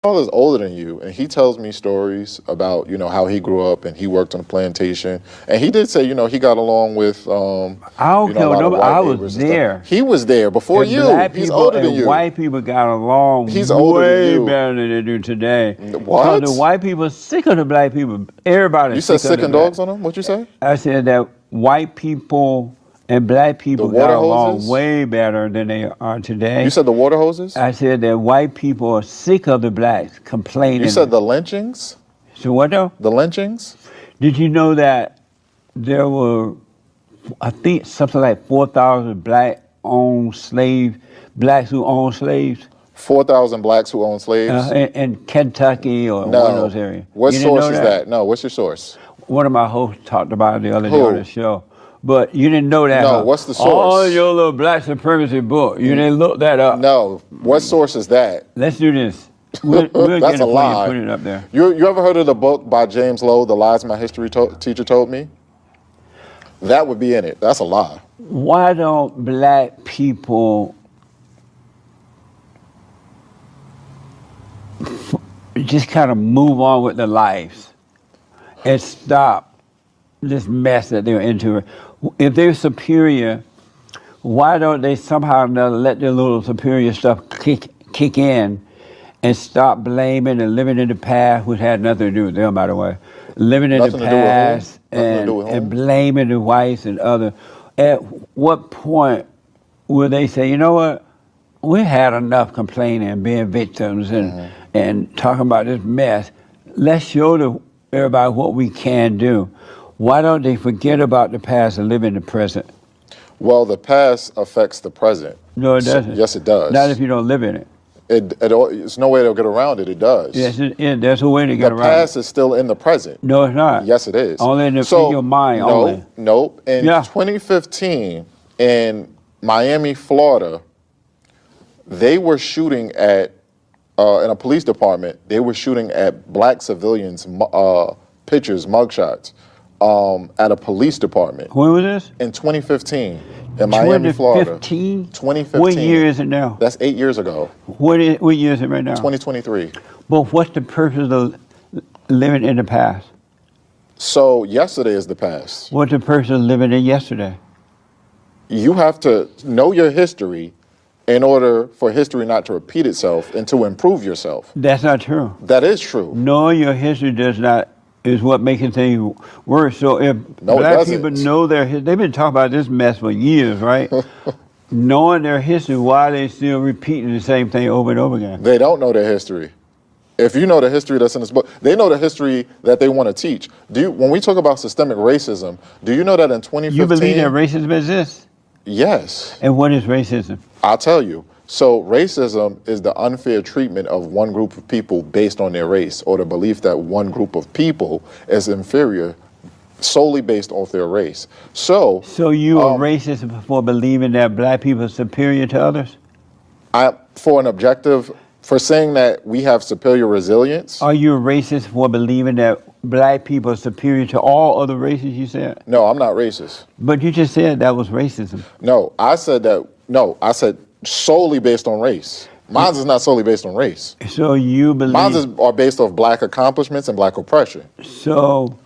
father's older than you, and he tells me stories about, how he grew up and he worked on a plantation. And he did say, he got along with, I don't care. a lot of No, white I neighbors was and there. stuff. He was there before And you. black He's people older than and you. white people got along He's older than way you. better than they do today. What? Because the white people are sick of the black people. Everybody's You said sick of sick and the dogs black. on him? What'd you say? I said that white people and black people The water got along hoses? way better than they are today. You said the water hoses? I said that white people are sick of the blacks complaining. You said the lynchings? So what though? The lynchings? Did you know that there were, I think, something like 4,000 blacks who owned slaves 4,000 blacks who own slaves? in Kentucky or No. one of those areas? What You didn't source know is that? No, what's your source? One of my hosts talked about it the other day Who? on the show. But you didn't know that. No, huh? what's the source? All your little black supremacy book. You didn't look that up. No. What source is that? Let's do this. We'll That's get it a for lie. you. Put it up there. You ever heard of the book by James Lowe, The Lies My History Teacher Told Me? That would be in it. That's a lie. Why don't black people just kind of move on with their lives and stop this mess that they're into? If they're superior, why don't they somehow or another let their little superior stuff kick in and stop blaming and living in the past, which had nothing to do with them, by the way. Living in Nothing the to do with whom? past Nothing to do with and whom? blaming the whites and other. At what point will they say, you know what, we had enough complaining and being victims and talking about this mess. Let's show everybody what we can do. Why don't they forget about the past and live in the present? Well, the past affects the present. No, it doesn't. Yes, it does. Not if you don't live in it. There's no way to get around it. It does. Yes, there's a way to get The around past it. is still in the present. No, it's not. Yes, it is. Only in your mind. No, only. nope. In Yeah. 2015, in Miami, Florida, they were shooting at, in a police department, they were shooting at black civilians' pictures, mugshots, at a police department. When was this? In 2015, in Miami, Florida. 2015? 2015. What year is it now? That's 8 years ago. What year is it right now? 2023. But what's the purpose of living in the past? So yesterday is the past. What's the purpose of living in yesterday? You have to know your history in order for history not to repeat itself and to improve yourself. That's not true. That is true. Knowing your history is what makes things worse. So if No, it black doesn't. people know their history, they've been talking about this mess for years, right? Knowing their history, why are they still repeating the same thing over and over again? They don't know their history. If you know the history that's in this book, they know the history that they want to teach. When we talk about systemic racism, do you know that in 2015? You believe that racism exists? Yes. And what is racism? I'll tell you. So racism is the unfair treatment of one group of people based on their race, or the belief that one group of people is inferior solely based off their race. So you are racist for believing that black people are superior to others? For saying that we have superior resilience. Are you a racist for believing that black people are superior to all other races, you said? No, I'm not racist. But you just said that was racism. No, I said solely based on race. Mine is not solely based on race. So you believe... Mine are based off black accomplishments and black oppression. So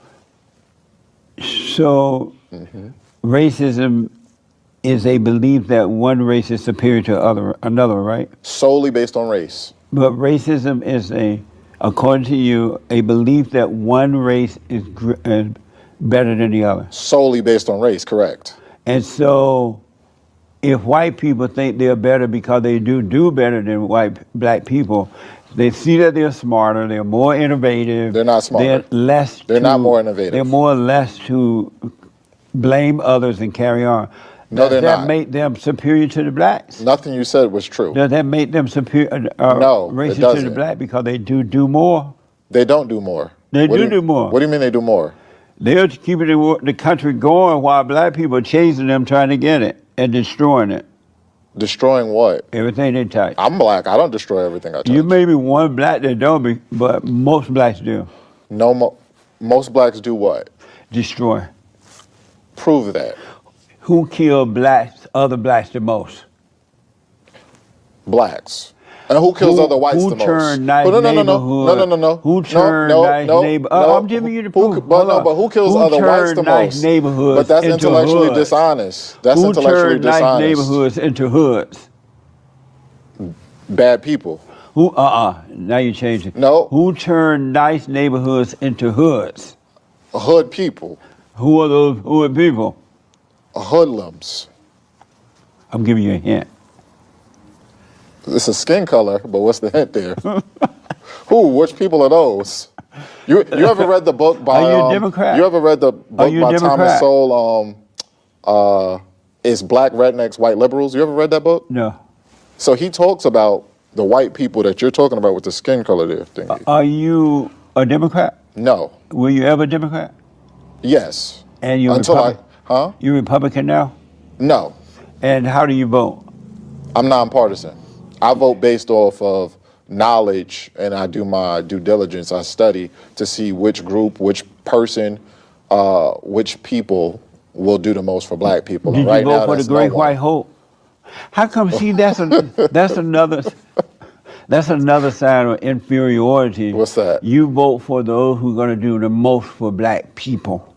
racism is a belief that one race is superior to another, right? Solely based on race. But racism is according to you, a belief that one race is better than the other. Solely based on race, correct. And so if white people think they're better because they do better than black people, they see that they're smarter, they're more innovative. They're not smarter. They're not more innovative. They're more or less to blame others and carry on. No, they're not. Does that make them superior to the blacks? Nothing you said was true. Does that make them superior, no, racist to the black because they do more? They don't do more. They do more. What do you mean they do more? They're keeping the country going while black people are chasing them, trying to get it and destroying it. Destroying what? Everything they touch. I'm black. I don't destroy everything I touch. You may be one black that don't, but most blacks do. No, most blacks do what? Destroy. Prove that. Who killed other blacks the most? Blacks. And who kills other whites who the most? turned nice No, no, no, no, no, no, neighborhood? no, no, Who no, turned no, nice no, neighbor? no. I'm giving you the Who? proof. But Hold no, on. but who kills Who other whites the turned nice most? neighborhoods But that's into intellectually hoods? dishonest. That's Who intellectually turned nice dishonest. neighborhoods into hoods? Bad people. Who? Now you change it. No, Who turned nice neighborhoods into hoods? hood people, Who are those hood people? hoodlums. I'm giving you a hint. It's a skin color, but what's the hint there? Who? Which people are those? You ever read the book by? Are you a Democrat? You ever read the book you a by Thomas Democrat? Sowell? It's Black Rednecks, White Liberals. You ever read that book? No. So he talks about the white people that you're talking about with the skin color there. Thingy. Are you a Democrat? No. Were you ever a Democrat? Yes. And you're Until Republican? Huh? You're Republican now? No. And how do you vote? I'm nonpartisan. I vote based off of knowledge, and I do my due diligence. I study to see which group, which person, which people will do the most for black people. Did And you right vote now, for the that's Great no one. White Hope? How come? See, that's another sign of inferiority. What's that? You vote for those who are going to do the most for black people,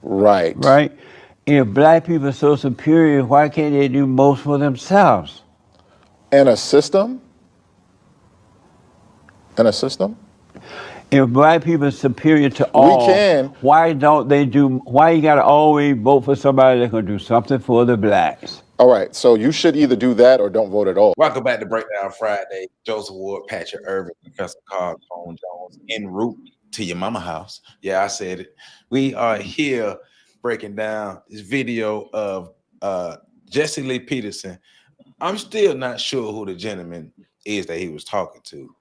Right. right? If black people are so superior, why can't they do most for themselves? And a system? If black people are superior to all, can. why don't they do? Why you got to always vote for somebody that's going to do something for the blacks? All right. So you should either do that or don't vote at all. Welcome back to Breakdown Friday. Joseph Ward, Patrick Irvin, Professor Carl Cone Jones, en route to your mama house. Yeah, I said it. We are here breaking down this video of Jesse Lee Peterson. I'm still not sure who the gentleman is that he was talking to,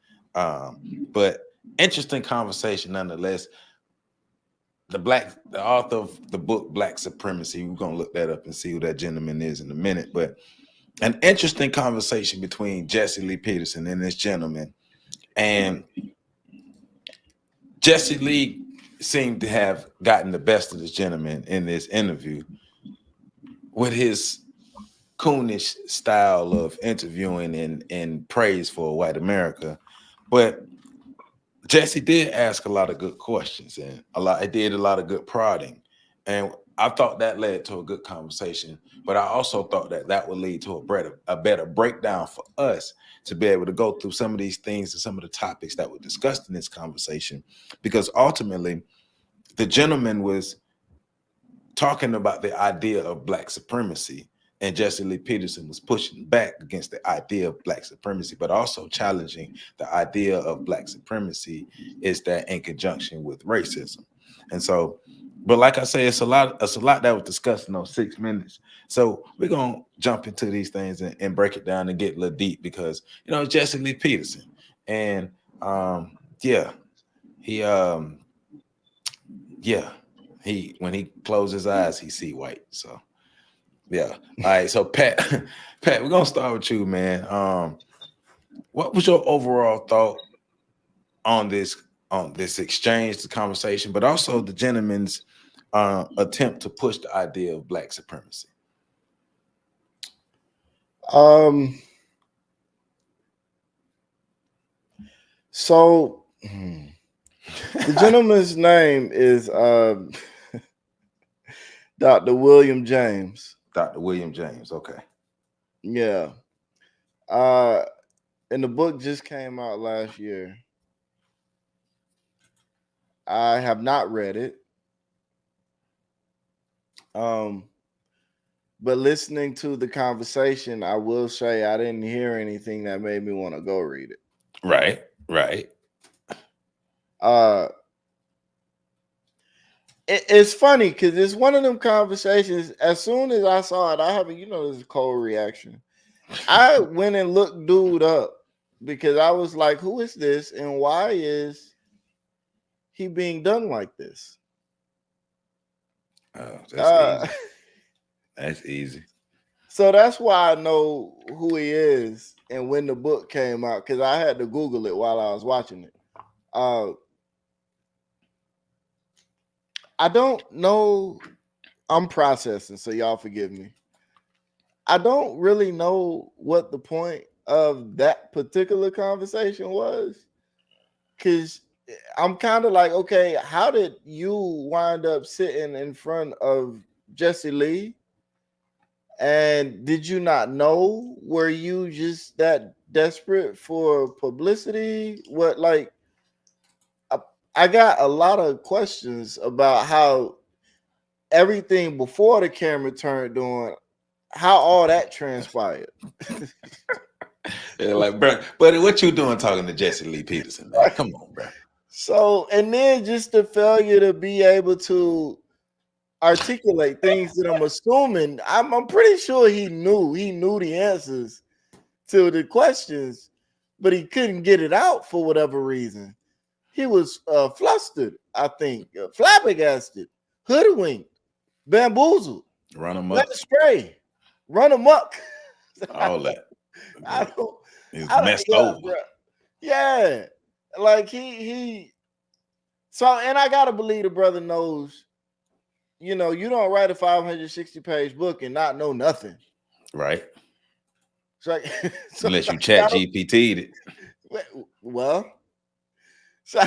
but interesting conversation nonetheless. The author of the book Black Supremacy, we're gonna look that up and see who that gentleman is in a minute, but an interesting conversation between Jesse Lee Peterson and this gentleman. And Jesse Lee seemed to have gotten the best of this gentleman in this interview with his coonish style of interviewing and praise for white America. But Jesse did ask a lot of good questions, and it did a lot of good prodding. And I thought that led to a good conversation, but I also thought that would lead to a better breakdown for us to be able to go through some of these things and some of the topics that were discussed in this conversation, because ultimately the gentleman was talking about the idea of black supremacy, and Jesse Lee Peterson was pushing back against the idea of black supremacy, but also challenging the idea of black supremacy is that in conjunction with racism. And so, but like I say, it's a lot that was discussed in those 6 minutes. So we're gonna jump into these things and break it down and get a little deep, because Jesse Lee Peterson, and he when he closes his eyes, he see white. So yeah. All right. So Pat, we're gonna start with you, man. What was your overall thought on this exchange, the conversation, but also the gentleman's attempt to push the idea of black supremacy? So the gentleman's name is Dr. William James. Dr. William James. Okay. Yeah. And the book just came out last year. I have not read it. But listening to the conversation, I will say I didn't hear anything that made me want to go read it. Right. It's funny because it's one of them conversations. As soon as I saw it, I have there's a cold reaction. I went and looked dude up because I was like, who is this and why is he being done like this? Oh, that's easy. That's easy. So that's why I know who he is and when the book came out, because I had to Google it while I was watching it. I don't know. I'm processing, so y'all forgive me. I don't really know what the point of that particular conversation was? Because I'm kind of like, okay, how did you wind up sitting in front of Jesse Lee? And did you not know? Were you just that desperate for publicity? What, like, I, I got a lot of questions about how everything before the camera turned on, how all that transpired. Yeah, like, bro, buddy, what you doing talking to Jesse Lee Peterson, man? Come on, bro. So, and then just the failure to be able to articulate things that I'm pretty sure he knew the answers to the questions, but he couldn't get it out for whatever reason. He was flustered, I think, flabbergasted, hoodwinked, bamboozled, Run him led up, astray, run amok. all that. I don't, He's I don't, messed yeah, over. bro. Yeah, like he. So, and I gotta believe the brother knows. You know, you don't write a 560-page book and not know nothing. Right. It's like, so Unless you chat GPT'd it. well, so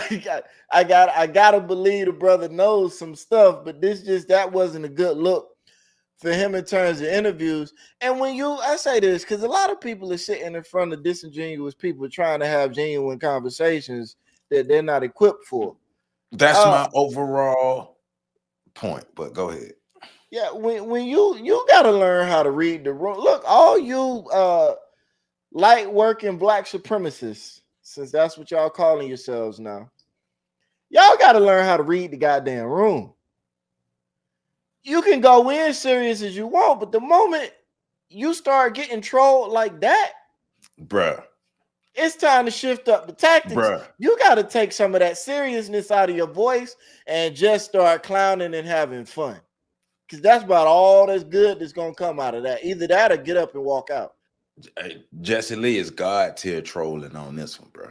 I gotta believe the brother knows some stuff, but that wasn't a good look for him in terms of interviews. And I say this because a lot of people are sitting in front of disingenuous people trying to have genuine conversations that they're not equipped for. That's my overall point, but go ahead. Yeah, when you gotta learn how to read the room. Look, all you light working black supremacists, since that's what y'all calling yourselves now, y'all gotta learn how to read the goddamn room. You can go in serious as you want, but the moment you start getting trolled like that, Bruh. it's time to shift up the tactics. Bruh. You got to take some of that seriousness out of your voice and just start clowning and having fun. Because that's about all that's good that's going to come out of that. Either that or get up and walk out. Hey, Jesse Lee is God tier trolling on this one, bro.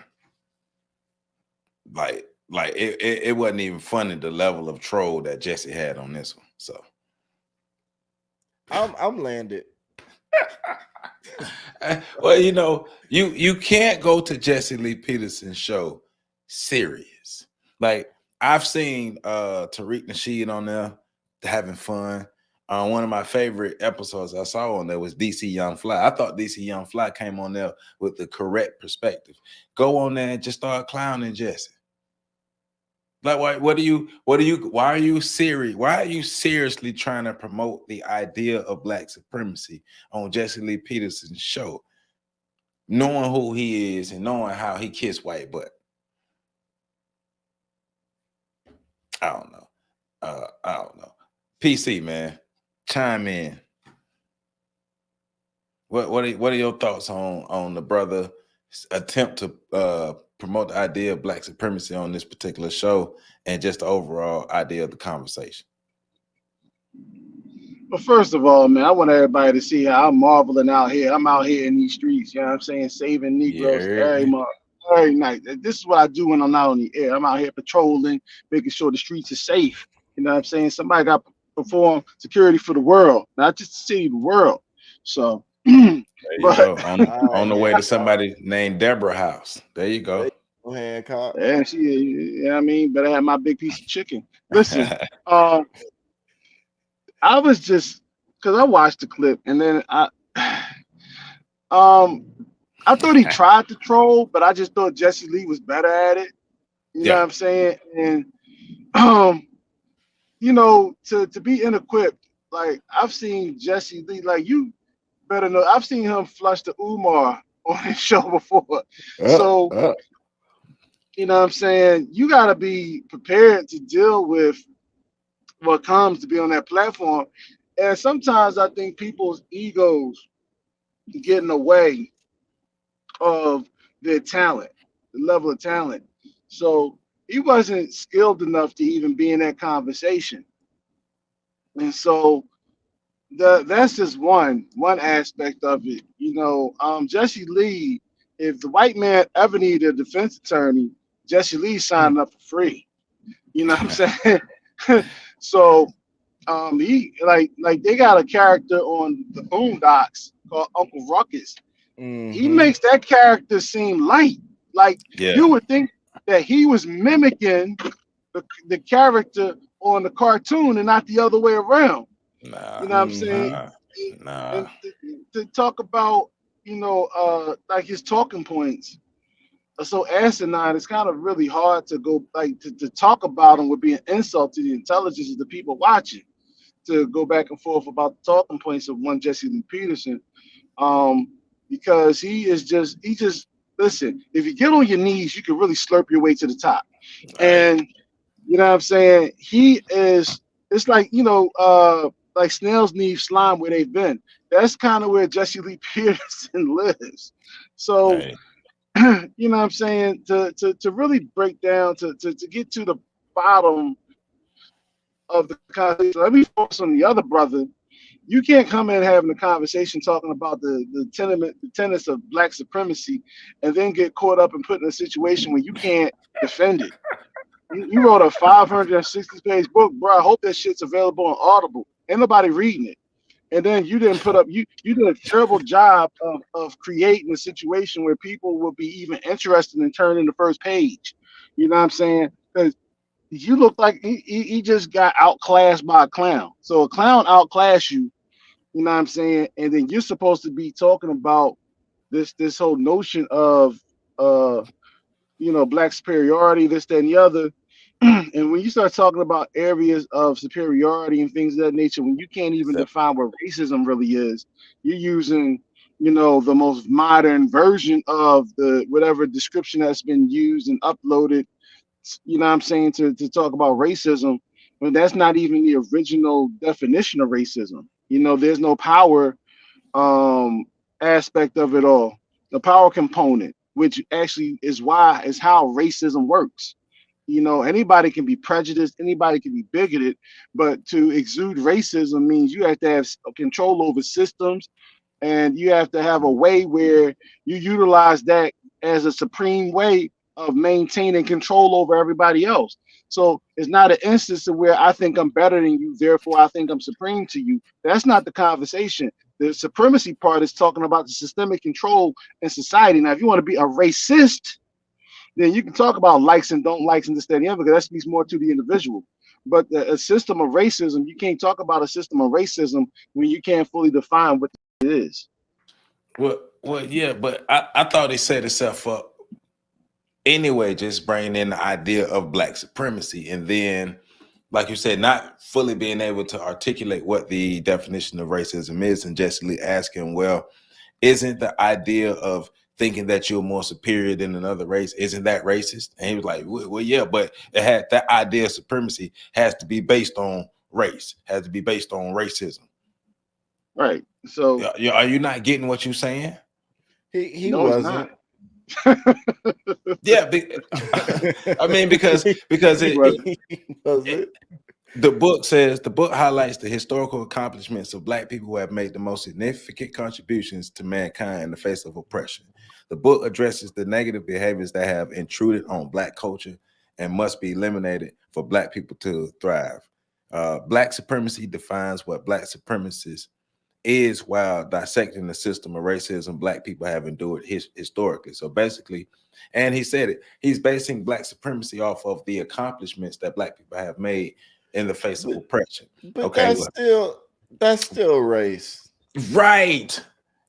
Like it wasn't even funny the level of troll that Jesse had on this one. So I'm landed. Well, you know, you can't go to Jesse Lee Peterson's show serious. Like I've seen Tariq Nasheed on there having fun. One of my favorite episodes I saw on there was DC Young Fly. I thought DC Young Fly came on there with the correct perspective. Go on there and just start clowning Jesse. Like why are you serious? Why are you seriously trying to promote the idea of black supremacy on Jesse Lee Peterson's show? Knowing who he is and knowing how he kissed white butt. I don't know. I don't know. PC, man, chime in. What are your thoughts on the brother's attempt to promote the idea of black supremacy on this particular show and just the overall idea of the conversation? But first of all, man, I want everybody to see how I'm marveling out here. I'm out here in these streets, you know what I'm saying, saving Negros every night. This is what I do when I'm out on the air. I'm out here patrolling, making sure the streets are safe. You know what I'm saying? Somebody got to perform security for the world, not just the city, the world. So there you go. On the way to somebody named Deborah House. There you go. Go ahead, Hancock. Yeah, you know what I mean? Better have my big piece of chicken. Listen, I was just because I watched the clip and then I thought he tried to troll, but I just thought Jesse Lee was better at it. You know what I'm saying? And you know, to be inequipped, like I've seen Jesse Lee, like you better know, I've seen him flush the Umar on his show before. You know what I'm saying? You gotta be prepared to deal with what comes to be on that platform. And sometimes I think people's egos get in the way of their talent, the level of talent. So he wasn't skilled enough to even be in that conversation. And so that's just one aspect of it. You know, Jesse Lee, if the white man ever needed a defense attorney, Jesse Lee signed up for free. You know what I'm saying? So he like they got a character on the Boondocks called Uncle Ruckus, he makes that character seem light. Like Yeah. you would think that he was mimicking the character on the cartoon and not the other way around. Nah. You know what I'm saying? Nah. And to talk about, like his talking points are so asinine, it's kind of really hard to go like to talk about them would be an insult to the intelligence of the people watching. To go back and forth about the talking points of one Jesse Lee Peterson, because he just listen. If you get on your knees, you can really slurp your way to the top. Right. And you know what I'm saying? He is. It's like snails need slime where they've been. That's kind of where Jesse Lee Peterson lives. So Right. you know what I'm saying? To really break down to get to the bottom of the conversation. Let me focus on the other brother. You can't come in having a conversation talking about the tenets of black supremacy and then get caught up and put in a situation where you can't defend it. You wrote a 560-page book, bro. I hope that shit's available on Audible. Ain't nobody reading it. And then you didn't put up you did a terrible job of creating a situation where people will be even interested in turning the first page. You know what I'm saying? Because you look like he just got outclassed by a clown. So a clown outclassed you, you know what I'm saying? And then you're supposed to be talking about this whole notion of black superiority, this, that, and the other. And when you start talking about areas of superiority and things of that nature, when you can't even define what racism really is, you're using, the most modern version of the whatever description that's been used and uploaded, you know what I'm saying, to talk about racism, when that's not even the original definition of racism. There's no power aspect of it all, the power component, which actually is how racism works. Anybody can be prejudiced, anybody can be bigoted, but to exude racism means you have to have control over systems, and you have to have a way where you utilize that as a supreme way of maintaining control over everybody else. So it's not an instance of where I think I'm better than you, therefore I think I'm supreme to you. That's not the conversation. The supremacy part is talking about the systemic control in society. Now, if you want to be a racist, then you can talk about likes and don't likes and this, that, and the other, because that speaks more to the individual. But a system of racism, you can't talk about a system of racism when you can't fully define what it is. Well, yeah, but I thought it set itself up anyway, just bringing in the idea of black supremacy, and then, like you said, not fully being able to articulate what the definition of racism is, and Jesse Lee asking, well, isn't the idea of thinking that you're more superior than another race, isn't that racist? And he was like, well, yeah, but it had that idea of supremacy has to be based on race, has to be based on racism. Right. So are you not getting what you're saying? He no, wasn't. Yeah, I mean, because the book highlights the historical accomplishments of black people who have made the most significant contributions to mankind in the face of oppression. The book addresses the negative behaviors that have intruded on black culture and must be eliminated for black people to thrive. Black supremacy defines what black supremacists is while dissecting the system of racism black people have endured historically. So basically, and he said it, he's basing black supremacy off of the accomplishments that black people have made in the face of oppression. But okay, that's still race. Right.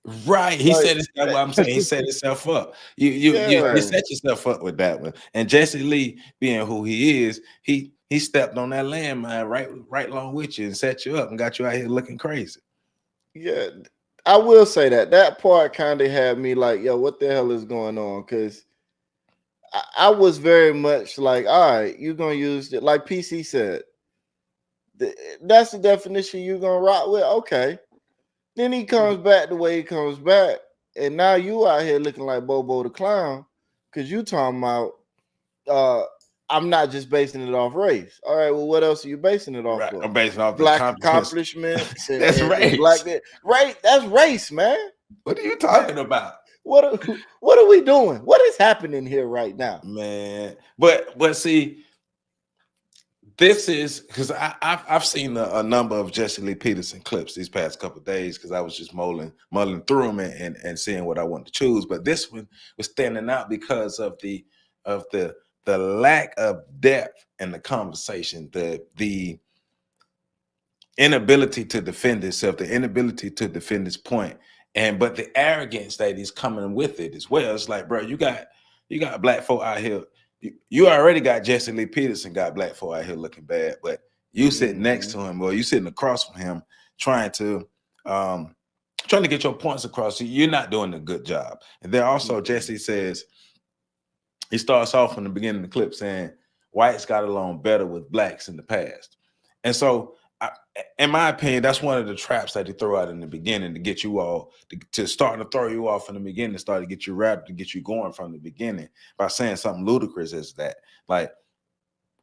He said it's what I'm saying. He set himself up. You set yourself up with that one. And Jesse Lee, being who he is, he stepped on that landmine right along with you and set you up and got you out here looking crazy. Yeah, I will say that part kind of had me like, yo, what the hell is going on? Because I was very much like, all right, you're gonna use it, like PC said. That's the definition you're gonna rock with. Okay. Then he comes back the way he comes back, and now you out here looking like Bobo the Clown because you talking about I'm not just basing it off race. All right, well, what else are you basing it off of? I'm basing off black accomplishments. That's race. Right, that's race, man. What are you talking about? What are we doing? What is happening here right now, man? But see, this is because I've seen a number of Jesse Lee Peterson clips these past couple of days because I was just mulling through them and seeing what I wanted to choose. But this one was standing out because of the lack of depth in the conversation, the inability to defend himself, the inability to defend his point, but the arrogance that he's coming with it as well. It's like, bro, you got black folk out here. You already got Jesse Lee Peterson got black folk out here looking bad, but you sitting next to him or you sitting across from him trying to get your points across. You're not doing a good job. And then also Jesse says, he starts off in the beginning of the clip saying whites got along better with blacks in the past. And so in my opinion, that's one of the traps that he throw out in the beginning to get you all to start to throw you off in the beginning, start to get you wrapped, to get you going from the beginning by saying something ludicrous as that. Like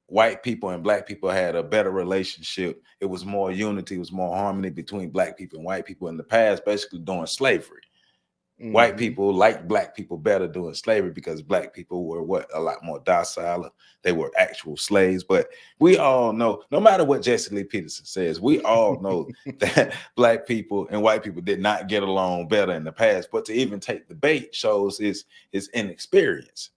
white people and black people had a better relationship. It was more unity, it was more harmony between black people and white people in the past, basically during slavery. White people liked black people better during slavery because black people were a lot more docile. They were actual slaves. But we all know, no matter what Jesse Lee Peterson says, we all know that black people and white people did not get along better in the past. But to even take the bait shows his inexperience.